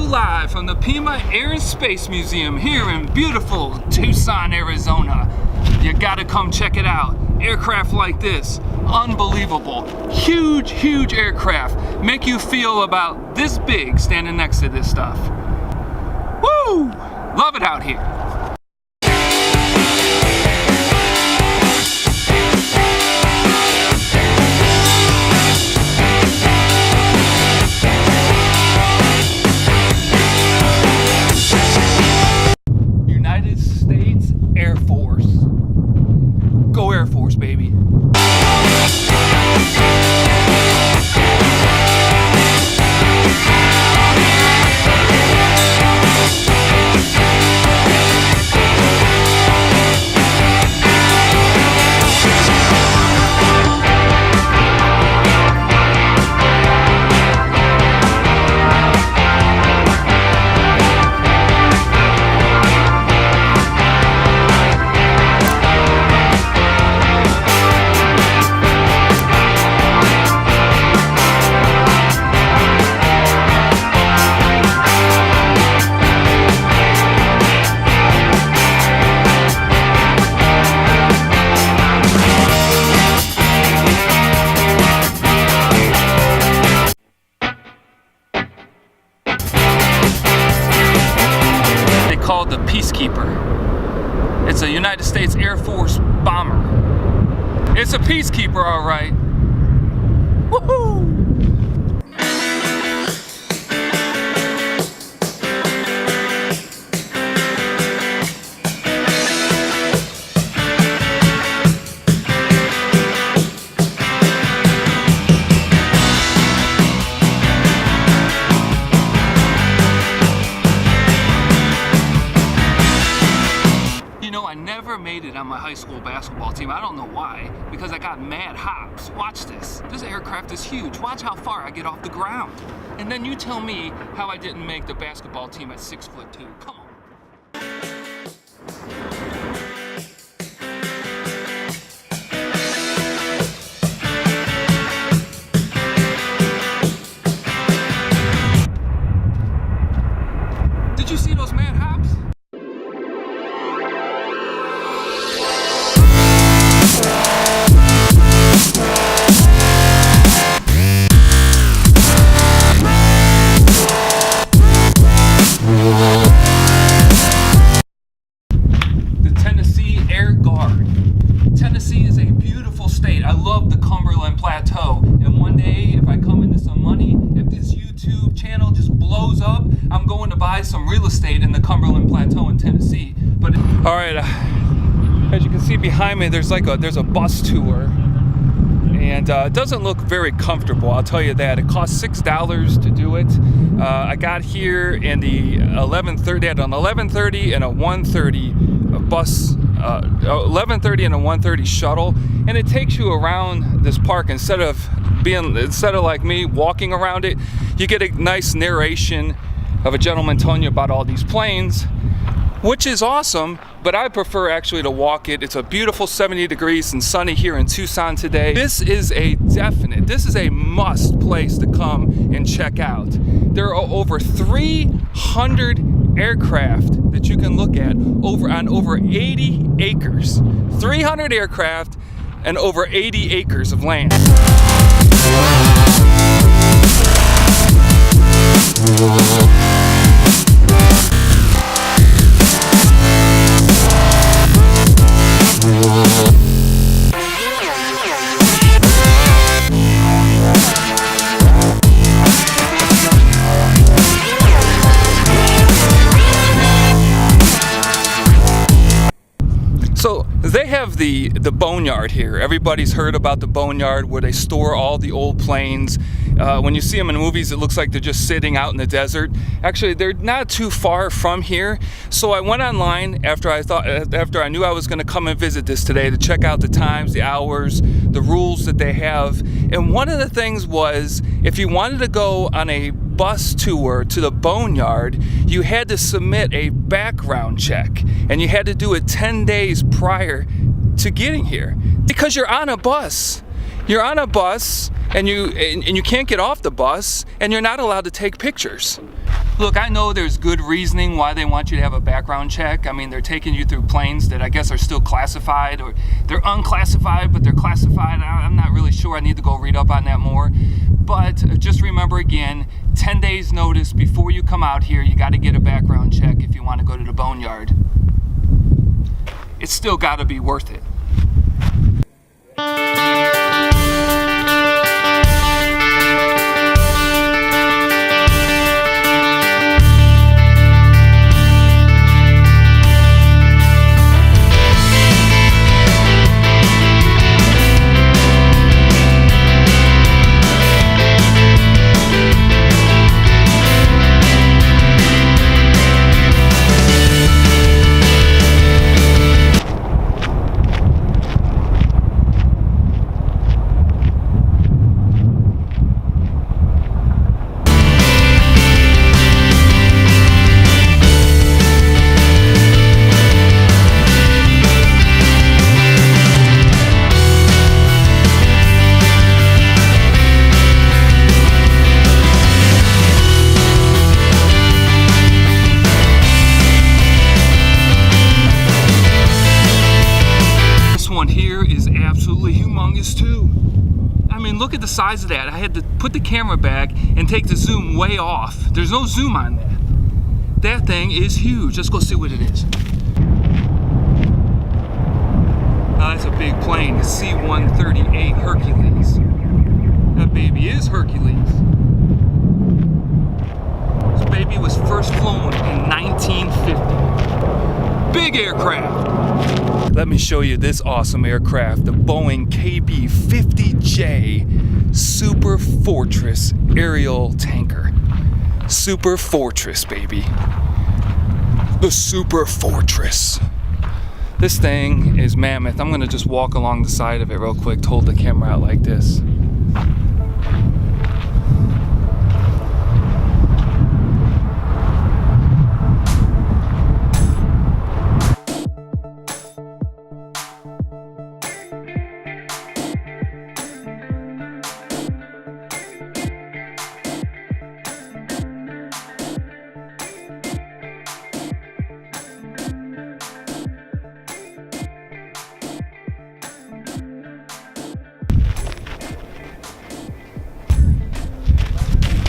live from the Pima Air and Space Museum here in beautiful Tucson, Arizona. You gotta come check it out. Aircraft like this, unbelievable. Huge, huge aircraft. Make you feel about this big standing next to this stuff. Woo! Love it out here. United States Air Force. Go Air Force, baby. Called the Peacekeeper. It's a United States Air Force bomber. It's a peacekeeper, all right. Woohoo! I never made it on my high school basketball team. I don't know why, because I got mad hops. Watch this. This aircraft is huge. Watch how far I get off the ground. And then you tell me how I didn't make the basketball team at 6'2". Come on. Did you see those mad hops? Tennessee is a beautiful state. I love the Cumberland Plateau. And one day, if I come into some money, if this YouTube channel just blows up, I'm going to buy some real estate in the Cumberland Plateau in Tennessee. But all right, as you can see behind me, there's a bus tour, and it doesn't look very comfortable. I'll tell you that. It costs $6 to do it. I got here in the 11:30. They had an 11:30 and a 1:30 bus. 11:30 and a 1:30 shuttle, and it takes you around this park. Instead of like me walking around it, you get a nice narration of a gentleman telling you about all these planes, which is awesome, but I prefer actually to walk it. It's a beautiful 70 degrees and sunny here in Tucson today. This is a must place to come and check out. There are over 300 aircraft that you can look at on over 80 acres. 300 aircraft and over 80 acres of land. So they have the boneyard here. Everybody's heard about the boneyard where they store all the old planes. When you see them in movies, it looks like they're just sitting out in the desert. Actually, they're not too far from here. So I went online after I knew I was going to come and visit this today to check out the times, the hours, the rules that they have. And one of the things was, if you wanted to go on a bus tour to the boneyard, you had to submit a background check, and you had to do it 10 days prior to getting here, because you're on a bus. You're on a bus, and you can't get off the bus, and you're not allowed to take pictures. Look, I know there's good reasoning why they want you to have a background check. I mean, they're taking you through planes that I guess are still classified, or they're unclassified, but they're classified. I'm not really sure. I need to go read up on that more. But just remember again, 10 days notice before you come out here. You got to get a background check if you want to go to the boneyard. It's still got to be worth it. Too. I mean, look at the size of that. I had to put the camera back and take the zoom way off. There's no zoom on that. That thing is huge. Let's go see what it is. Oh, that's a big plane. The C-138 Hercules. That baby is Hercules. This baby was first flown in 1950. Big aircraft. Let me show you this awesome aircraft, the Boeing KB-50J Super Fortress aerial tanker. Super Fortress, baby. The Super Fortress. This thing is mammoth. I'm gonna just walk along the side of it real quick, hold the camera out like this.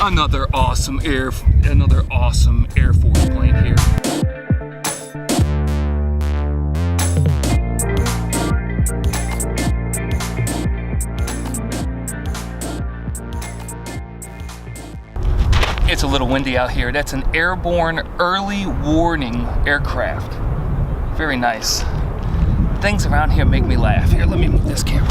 Another awesome Air Force plane here. It's a little windy out here. That's an airborne early warning aircraft. Very nice. Things around here make me laugh. Here, let me move this camera.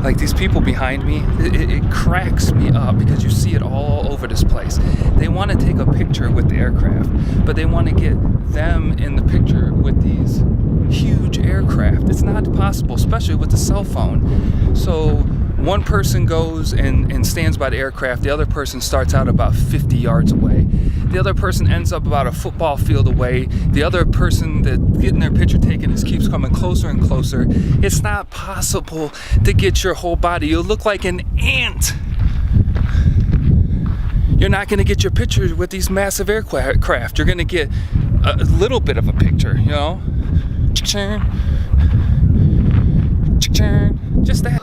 Like these people behind me, it cracks me up because you see it all over this place. They want to take a picture with the aircraft, but they want to get them in the picture with these huge aircraft. It's not possible, especially with the cell phone. So one person goes and stands by the aircraft, the other person starts out about 50 yards away. The other person ends up about a football field away. The other person that's getting their picture taken keeps coming closer and closer. It's not possible to get your whole body. You'll look like an ant. You're not going to get your picture with these massive aircraft. You're going to get a little bit of a picture, you know? Just that.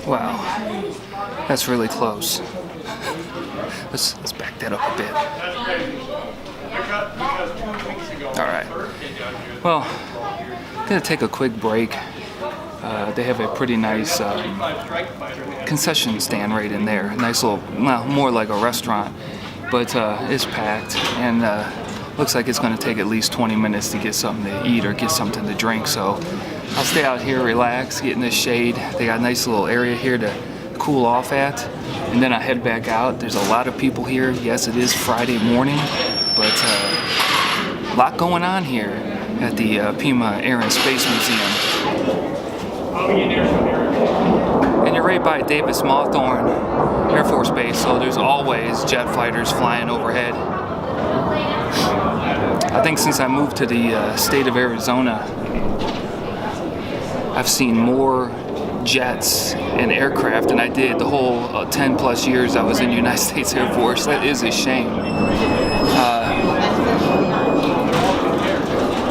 Wow, that's really close. Let's back that up a bit. All right. Well, I'm gonna take a quick break. They have a pretty nice concession stand right in there. A nice little, well, more like a restaurant, but it's packed and looks like it's gonna take at least 20 minutes to get something to eat or get something to drink. So I'll stay out here, relax, get in the shade. They got a nice little area here to cool off at. And then I head back out. There's a lot of people here. Yes, it is Friday morning, but a lot going on here at the Pima Air and Space Museum. And you're right by Davis Mothorn Air Force Base, so there's always jet fighters flying overhead. I think since I moved to the state of Arizona, I've seen more jets and aircraft than I did the whole 10 plus years I was in the United States Air Force. That is a shame.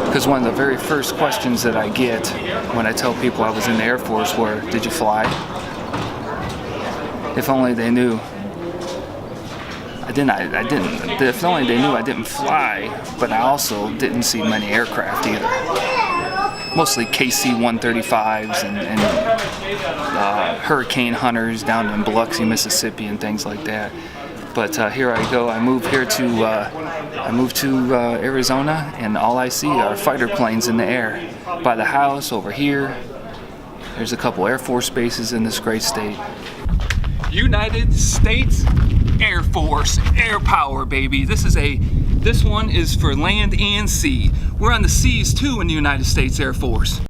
Because one of the very first questions that I get when I tell people I was in the Air Force were, did you fly? If only they knew. I didn't. If only they knew I didn't fly, but I also didn't see many aircraft either. Mostly KC-135s and Hurricane Hunters down in Biloxi, Mississippi, and things like that. But here I go. I moved to Arizona, and all I see are fighter planes in the air. By the house over here, there's a couple Air Force bases in this great state. United States Air Force, air power, baby. This one is for land and sea. We're on the seas too in the United States Air Force.